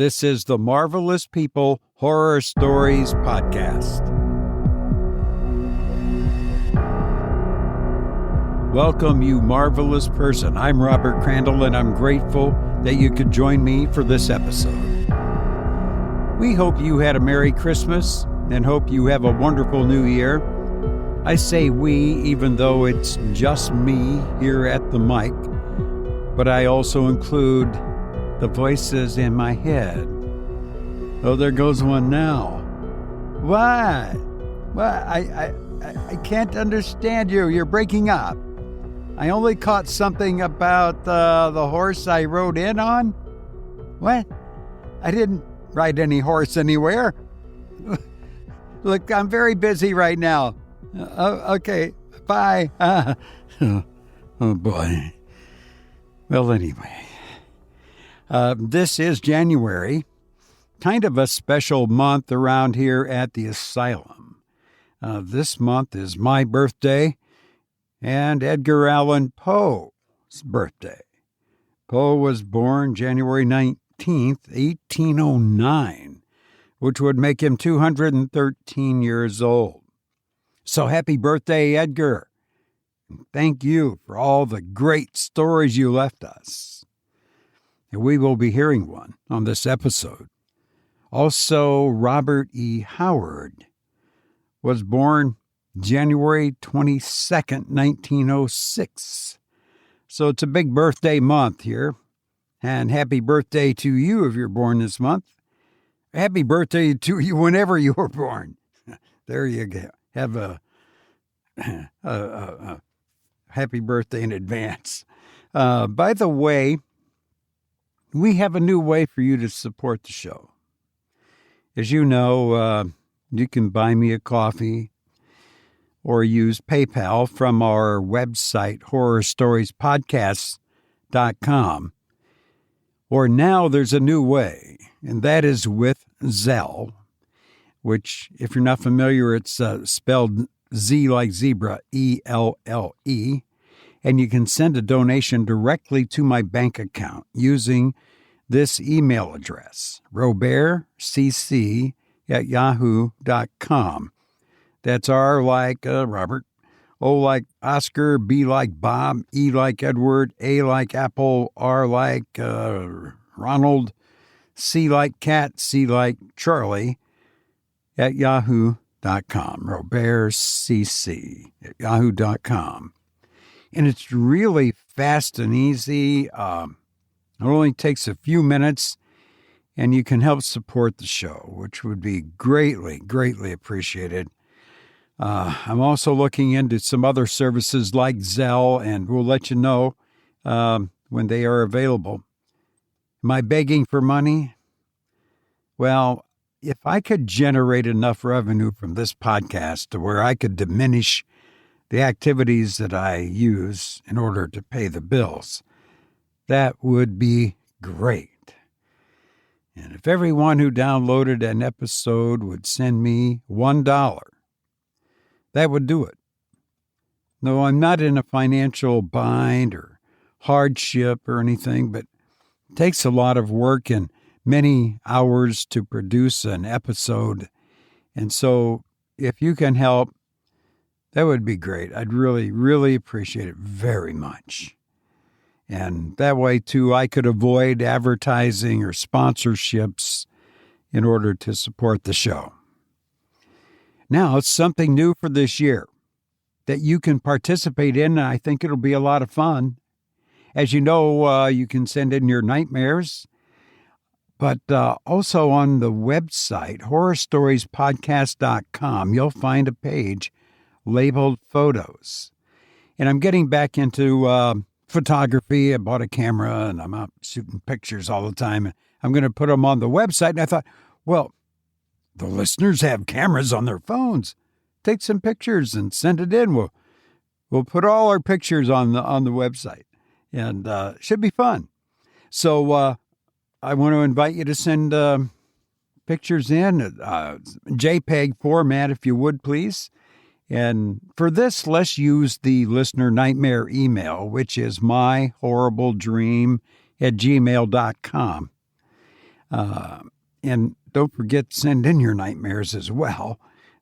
This is the Marvelous People Horror Stories Podcast. Welcome, you marvelous person. I'm Robert Crandall, and I'm grateful that you could join me for this episode. We hope you had a Merry Christmas and hope you have a wonderful New Year. I say we, even though it's just me here at the mic, but I also include the voices in my head. Oh, there goes one now. What? I can't understand you. You're breaking up. I only caught something about the horse I rode in on. What? I didn't ride any horse anywhere. Look, I'm very busy right now. Okay, bye. Oh, boy. Well, anyway. This is January, kind of a special month around here at the asylum. This month is my birthday and Edgar Allan Poe's birthday. Poe was born January 19th, 1809, which would make him 213 years old. So happy birthday, Edgar. Thank you for all the great stories you left us. And we will be hearing one on this episode. Also, Robert E. Howard was born January 22nd, 1906. So it's a big birthday month here. And happy birthday to you if you're born this month. Happy birthday to you whenever you were born. There you go. Have a happy birthday in advance. By the way, we have a new way for you to support the show. As you know, you can buy me a coffee or use PayPal from our website, horrorstoriespodcast.com. Or now there's a new way, and that is with Zelle, which, if you're not familiar, it's spelled Z like zebra, E-L-L-E. And you can send a donation directly to my bank account using this email address, robertcc@yahoo.com. That's R like Robert, O like Oscar, B like Bob, E like Edward, A like Apple, R like Ronald, C like Cat, C like Charlie, @yahoo.com, robertcc@yahoo.com. And it's really fast and easy. It only takes a few minutes, and you can help support the show, which would be greatly, greatly appreciated. I'm also looking into some other services like Zelle, and we'll let you know when they are available. Am I begging for money? Well, if I could generate enough revenue from this podcast to where I could diminish the activities that I use in order to pay the bills, that would be great. And if everyone who downloaded an episode would send me $1, that would do it. No, I'm not in a financial bind or hardship or anything, but it takes a lot of work and many hours to produce an episode. And so if you can help, that would be great. I'd really, really appreciate it very much. And that way, too, I could avoid advertising or sponsorships in order to support the show. Now, it's something new for this year that you can participate in, and I think it'll be a lot of fun. As you know, you can send in your nightmares, but also on the website, horrorstoriespodcast.com, you'll find a page labeled photos. And I'm getting back into photography. I bought a camera and I'm out shooting pictures all the time. I'm going to put them on the website. And I thought, well, the listeners have cameras on their phones. Take some pictures and send it in. We'll put all our pictures on the website, and it should be fun. So I want to invite you to send pictures in, JPEG format, if you would, please. And for this, let's use the listener nightmare email, which is myhorribledream@gmail.com. And don't forget to send in your nightmares as well.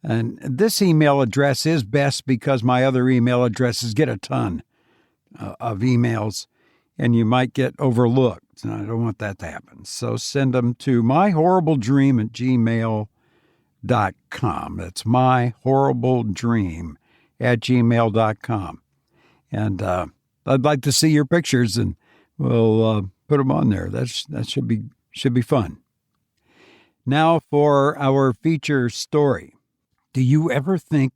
And this email address is best because my other email addresses get a ton of emails, and you might get overlooked. And I don't want that to happen. So send them to myhorribledream@gmail.com. That's myhorribledream@gmail.com. And I'd like to see your pictures, and we'll put them on there. That should be fun. Now for our feature story. Do you ever think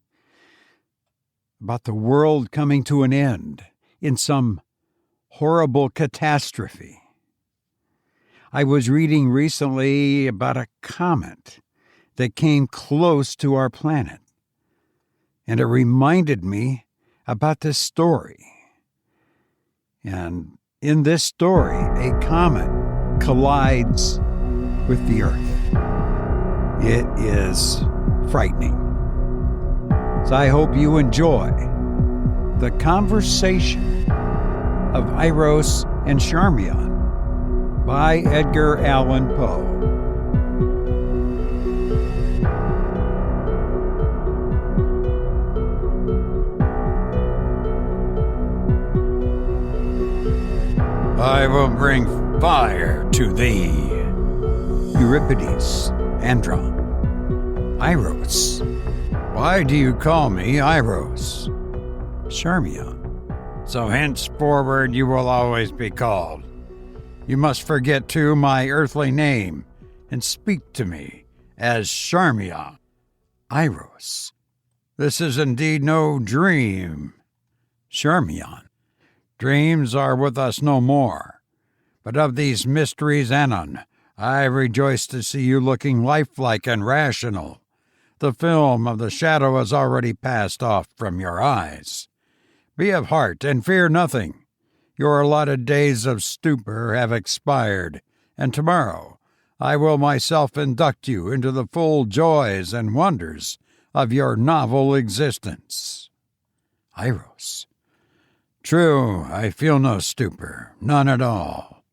about the world coming to an end in some horrible catastrophe? I was reading recently about a comet that came close to our planet, and it reminded me about this story. And in this story, a comet collides with the Earth. It is frightening. So I hope you enjoy the conversation of Eiros and Charmion by Edgar Allan Poe. I will bring fire to thee. Euripides, Andron. Eiros. Why do you call me Eiros? Charmion. So henceforward you will always be called. You must forget too my earthly name and speak to me as Charmion. Eiros. This is indeed no dream. Charmion. Dreams are with us no more. But of these mysteries, Allan, I rejoice to see you looking lifelike and rational. The film of the shadow has already passed off from your eyes. Be of heart and fear nothing. Your allotted days of stupor have expired, and tomorrow I will myself induct you into the full joys and wonders of your novel existence. Eiros. True, I feel no stupor, none at all.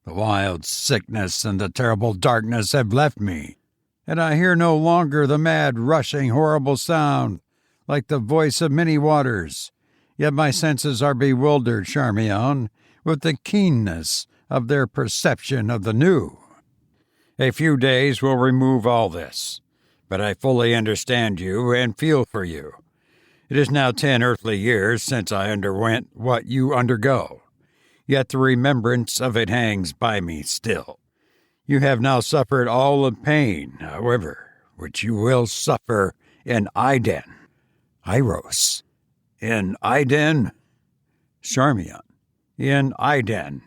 The wild sickness and the terrible darkness have left me, and I hear no longer the mad, rushing, horrible sound, like the voice of many waters. Yet my senses are bewildered, Charmion, with the keenness of their perception of the new. A few days will remove all this, but I fully understand you and feel for you. It is now 10 earthly years since I underwent what you undergo, yet the remembrance of it hangs by me still. You have now suffered all the pain, however, which you will suffer in Iden. Eiros. In Iden? Charmion. In Iden.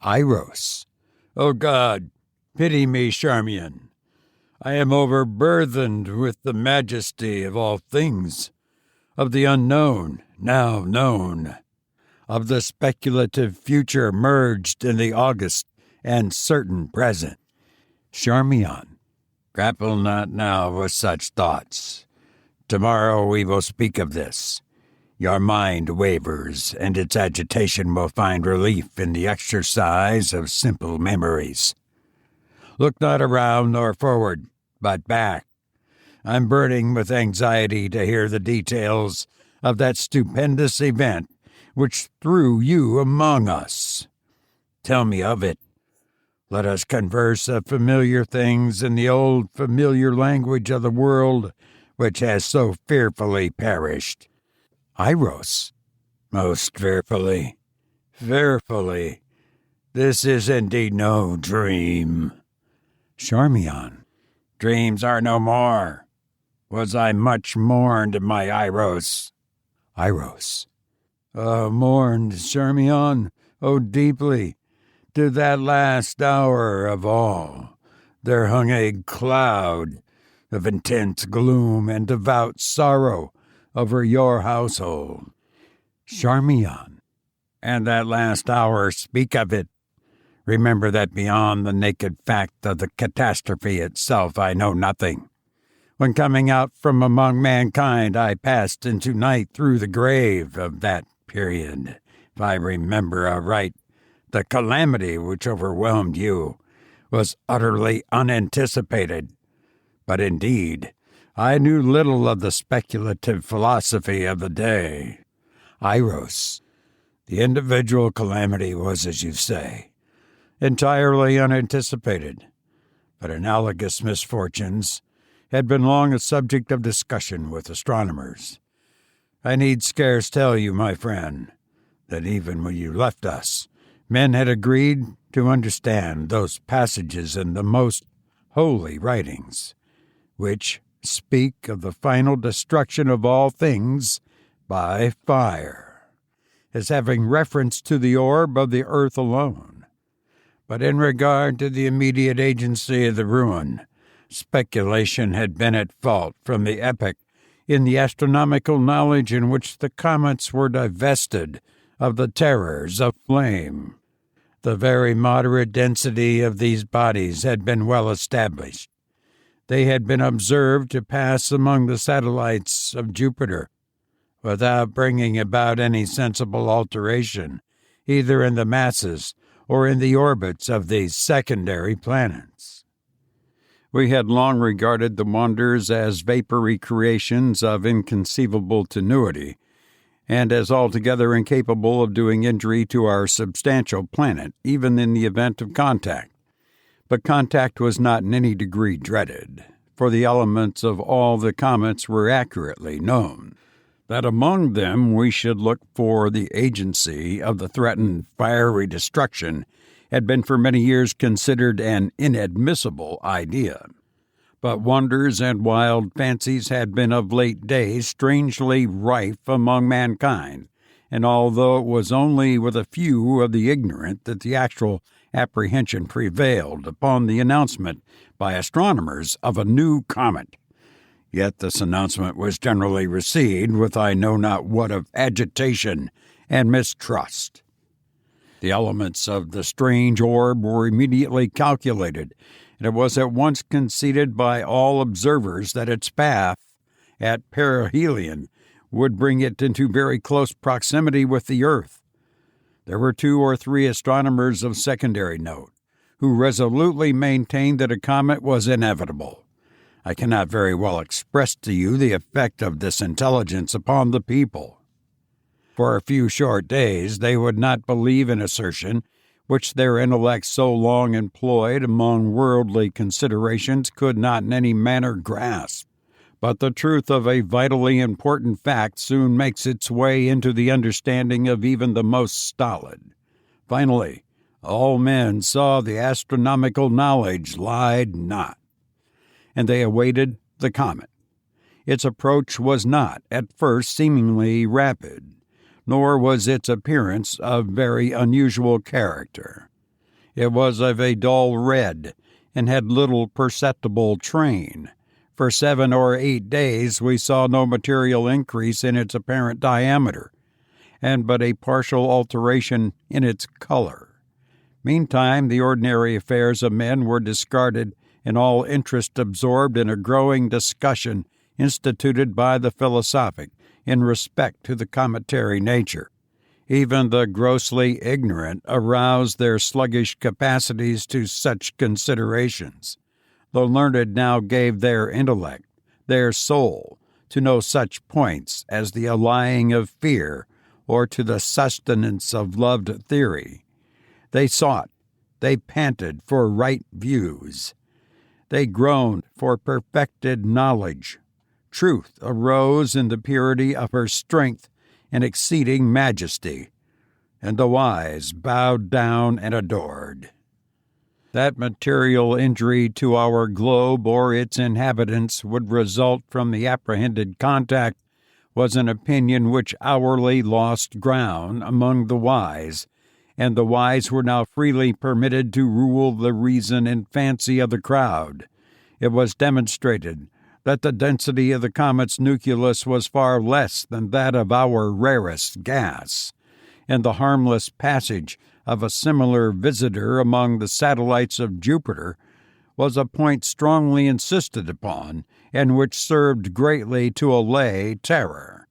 Eiros. O God, pity me, Charmion. I am overburthened with the majesty of all things, of the unknown, now known, of the speculative future merged in the august and certain present. Charmion, grapple not now with such thoughts. Tomorrow we will speak of this. Your mind wavers, and its agitation will find relief in the exercise of simple memories. Look not around nor forward, but back. I'm burning with anxiety to hear the details of that stupendous event which threw you among us. Tell me of it. Let us converse of familiar things in the old familiar language of the world which has so fearfully perished. Eiros. Most fearfully. Fearfully. This is indeed no dream. Charmion. Dreams are no more. Was I much mourned, my Eiros? Eiros. Mourned, Charmion, deeply. To that last hour of all, there hung a cloud of intense gloom and devout sorrow over your household. Charmion. And that last hour, speak of it. Remember that beyond the naked fact of the catastrophe itself, I know nothing. When coming out from among mankind, I passed into night through the grave of that period. If I remember aright, the calamity which overwhelmed you was utterly unanticipated. But indeed, I knew little of the speculative philosophy of the day. Eiros, the individual calamity was, as you say, entirely unanticipated, but analogous misfortunes had been long a subject of discussion with astronomers. I need scarce tell you, my friend, that even when you left us, men had agreed to understand those passages in the most holy writings, which speak of the final destruction of all things by fire, as having reference to the orb of the earth alone. But in regard to the immediate agency of the ruin, speculation had been at fault from the epoch in the astronomical knowledge in which the comets were divested of the terrors of flame. The very moderate density of these bodies had been well established. They had been observed to pass among the satellites of Jupiter without bringing about any sensible alteration, either in the masses or in the orbits of these secondary planets. We had long regarded the wonders as vapory creations of inconceivable tenuity, and as altogether incapable of doing injury to our substantial planet, even in the event of contact. But contact was not in any degree dreaded, for the elements of all the comets were accurately known. That among them we should look for the agency of the threatened fiery destruction had been for many years considered an inadmissible idea. But wonders and wild fancies had been of late days strangely rife among mankind, and although it was only with a few of the ignorant that the actual apprehension prevailed upon the announcement by astronomers of a new comet, yet this announcement was generally received with I know not what of agitation and mistrust. The elements of the strange orb were immediately calculated, and it was at once conceded by all observers that its path at perihelion would bring it into very close proximity with the earth. There were 2 or 3 astronomers of secondary note who resolutely maintained that a comet was inevitable. I cannot very well express to you the effect of this intelligence upon the people. For a few short days they would not believe an assertion which their intellects so long employed among worldly considerations could not in any manner grasp. But the truth of a vitally important fact soon makes its way into the understanding of even the most stolid. Finally, all men saw the astronomical knowledge lied not, and they awaited the comet. Its approach was not, at first, seemingly rapid, nor was its appearance of very unusual character. It was of a dull red, and had little perceptible train. For 7 or 8 days we saw no material increase in its apparent diameter, and but a partial alteration in its color. Meantime, the ordinary affairs of men were discarded, and all interest absorbed in a growing discussion instituted by the philosophic in respect to the cometary nature. Even the grossly ignorant aroused their sluggish capacities to such considerations. The learned now gave their intellect, their soul, to no such points as the allaying of fear or to the sustenance of loved theory. They sought, they panted for right views. They groaned for perfected knowledge. Truth arose in the purity of her strength and exceeding majesty, and the wise bowed down and adored. That material injury to our globe or its inhabitants would result from the apprehended contact was an opinion which hourly lost ground among the wise, and the wise were now freely permitted to rule the reason and fancy of the crowd. It was demonstrated that the density of the comet's nucleus was far less than that of our rarest gas, and the harmless passage of a similar visitor among the satellites of Jupiter was a point strongly insisted upon, and which served greatly to allay terror.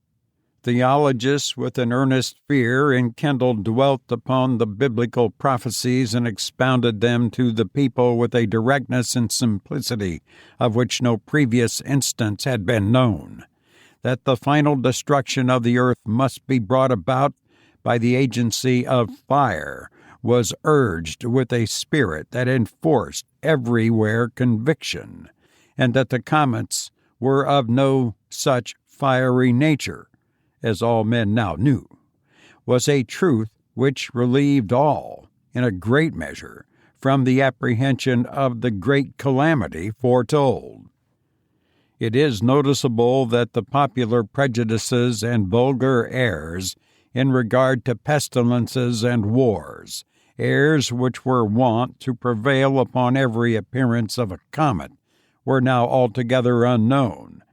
Theologists with an earnest fear enkindled dwelt upon the biblical prophecies and expounded them to the people with a directness and simplicity of which no previous instance had been known. That the final destruction of the earth must be brought about by the agency of fire was urged with a spirit that enforced everywhere conviction, and that the comets were of no such fiery nature, as all men now knew, was a truth which relieved all, in a great measure, from the apprehension of the great calamity foretold. It is noticeable that the popular prejudices and vulgar errors in regard to pestilences and wars, errors which were wont to prevail upon every appearance of a comet, were now altogether unknown,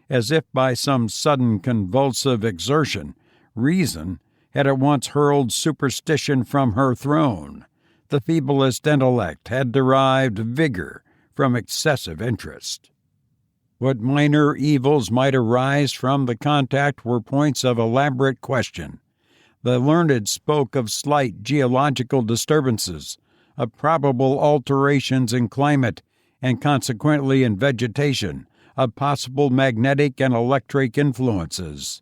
as if by some sudden convulsive exertion, reason had at once hurled superstition from her throne. The feeblest intellect had derived vigor from excessive interest. What minor evils might arise from the contact were points of elaborate question. The learned spoke of slight geological disturbances, of probable alterations in climate, and consequently in vegetation, of possible magnetic and electric influences.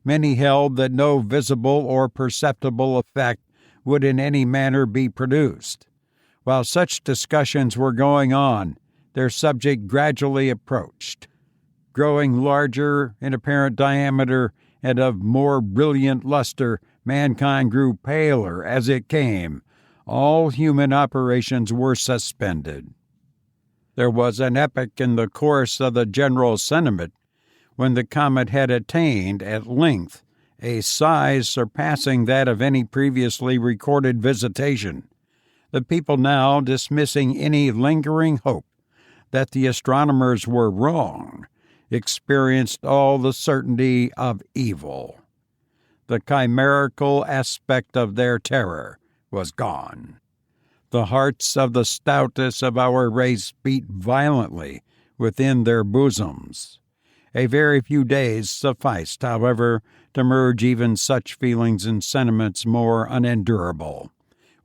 Many held that no visible or perceptible effect would in any manner be produced. While such discussions were going on, their subject gradually approached. Growing larger in apparent diameter and of more brilliant luster, mankind grew paler as it came. All human operations were suspended. There was an epoch in the course of the general sentiment when the comet had attained, at length, a size surpassing that of any previously recorded visitation. The people now, dismissing any lingering hope that the astronomers were wrong, experienced all the certainty of evil. The chimerical aspect of their terror was gone. The hearts of the stoutest of our race beat violently within their bosoms. A very few days sufficed, however, to merge even such feelings and sentiments more unendurable.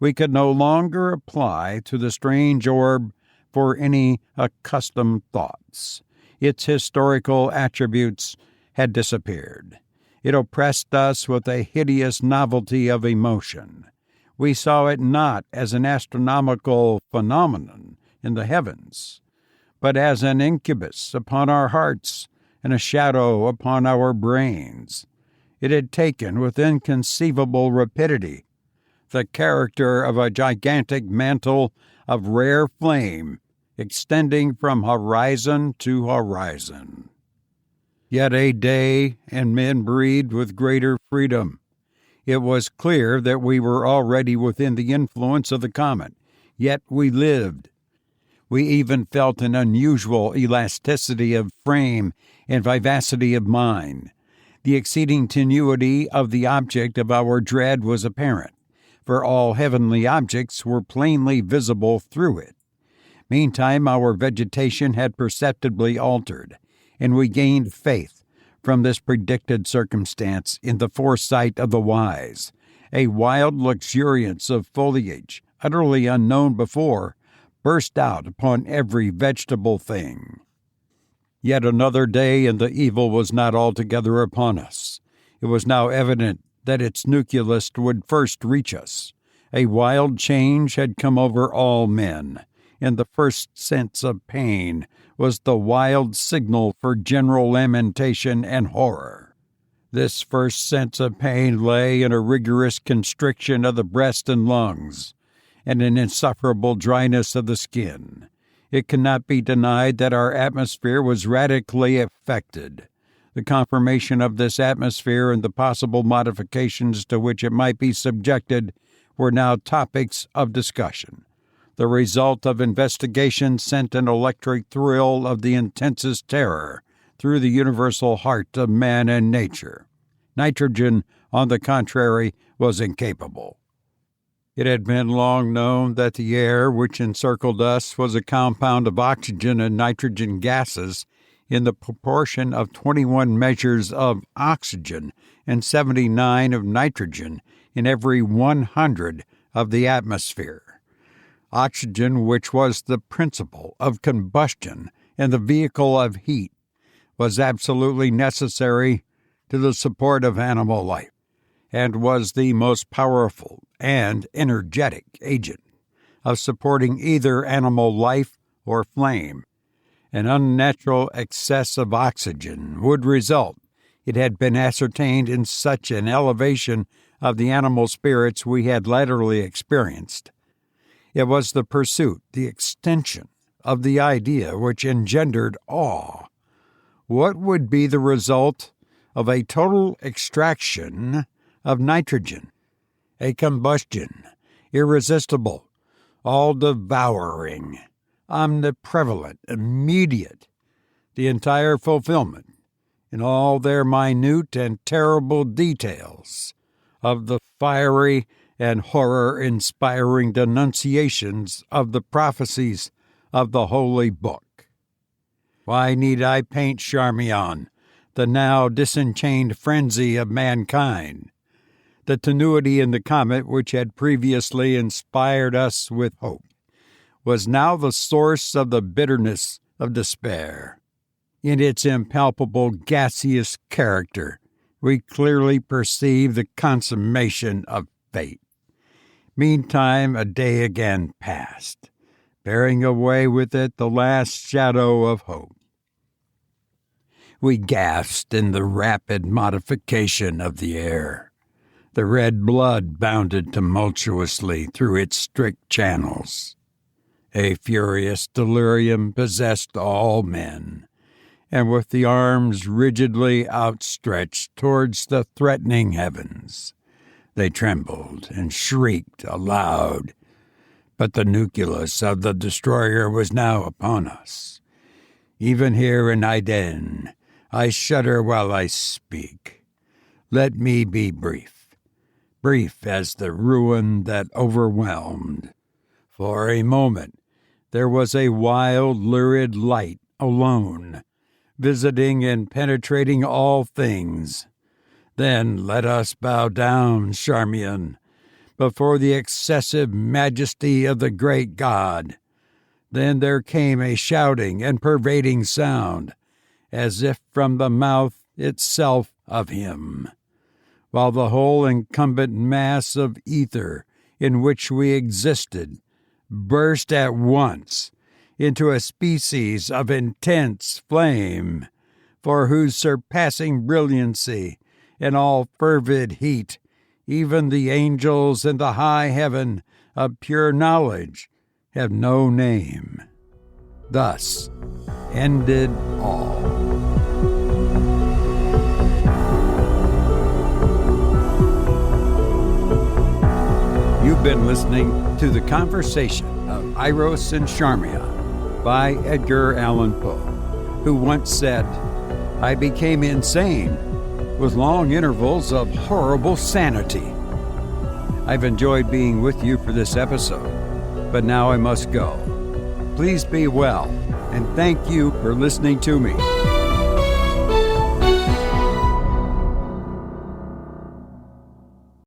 We could no longer apply to the strange orb for any accustomed thoughts. Its historical attributes had disappeared. It oppressed us with a hideous novelty of emotion. We saw it not as an astronomical phenomenon in the heavens, but as an incubus upon our hearts and a shadow upon our brains. It had taken with inconceivable rapidity the character of a gigantic mantle of rare flame extending from horizon to horizon. Yet a day, and men breathed with greater freedom. It was clear that we were already within the influence of the comet, yet we lived. We even felt an unusual elasticity of frame and vivacity of mind. The exceeding tenuity of the object of our dread was apparent, for all heavenly objects were plainly visible through it. Meantime, our vegetation had perceptibly altered, and we gained faith from this predicted circumstance in the foresight of the wise. A wild luxuriance of foliage, utterly unknown before, burst out upon every vegetable thing. Yet another day, and the evil was not altogether upon us. It was now evident that its nucleus would first reach us. A wild change had come over all men, and the first sense of pain was the wild signal for general lamentation and horror. This first sense of pain lay in a rigorous constriction of the breast and lungs, and an insufferable dryness of the skin. It cannot be denied that our atmosphere was radically affected. The confirmation of this atmosphere and the possible modifications to which it might be subjected were now topics of discussion. The result of investigation sent an electric thrill of the intensest terror through the universal heart of man and nature. Nitrogen, on the contrary, was incapable. It had been long known that the air which encircled us was a compound of oxygen and nitrogen gases in the proportion of 21 measures of oxygen and 79 of nitrogen in every 100 of the atmosphere. Oxygen, which was the principle of combustion and the vehicle of heat, was absolutely necessary to the support of animal life, and was the most powerful and energetic agent of supporting either animal life or flame. An unnatural excess of oxygen would result, it had been ascertained, in such an elevation of the animal spirits we had latterly experienced. It was the pursuit, the extension of the idea which engendered awe. What would be the result of a total extraction of nitrogen, a combustion, irresistible, all-devouring, omniprevalent, immediate, the entire fulfillment, in all their minute and terrible details, of the fiery and horror-inspiring denunciations of the prophecies of the Holy Book. Why need I paint Charmion, the now disenchained frenzy of mankind? The tenuity in the comet, which had previously inspired us with hope, was now the source of the bitterness of despair. In its impalpable gaseous character, we clearly perceive the consummation of fate. Meantime, a day again passed, bearing away with it the last shadow of hope. We gasped in the rapid modification of the air. The red blood bounded tumultuously through its strict channels. A furious delirium possessed all men, and with the arms rigidly outstretched towards the threatening heavens, they trembled and shrieked aloud. But the nucleus of the destroyer was now upon us. Even here in Iden, I shudder while I speak. Let me be brief, brief as the ruin that overwhelmed. For a moment there was a wild, lurid light alone, visiting and penetrating all things. Then let us bow down, Charmion, before the excessive majesty of the great God. Then there came a shouting and pervading sound, as if from the mouth itself of him, while the whole incumbent mass of ether in which we existed burst at once into a species of intense flame, for whose surpassing brilliancy and all fervid heat even the angels in the high heaven of pure knowledge have no name. Thus ended all. You've been listening to The Conversation of Eiros and Charmion by Edgar Allan Poe, who once said, "I became insane with long intervals of horrible sanity." I've enjoyed being with you for this episode, but now I must go. Please be well, and thank you for listening to me.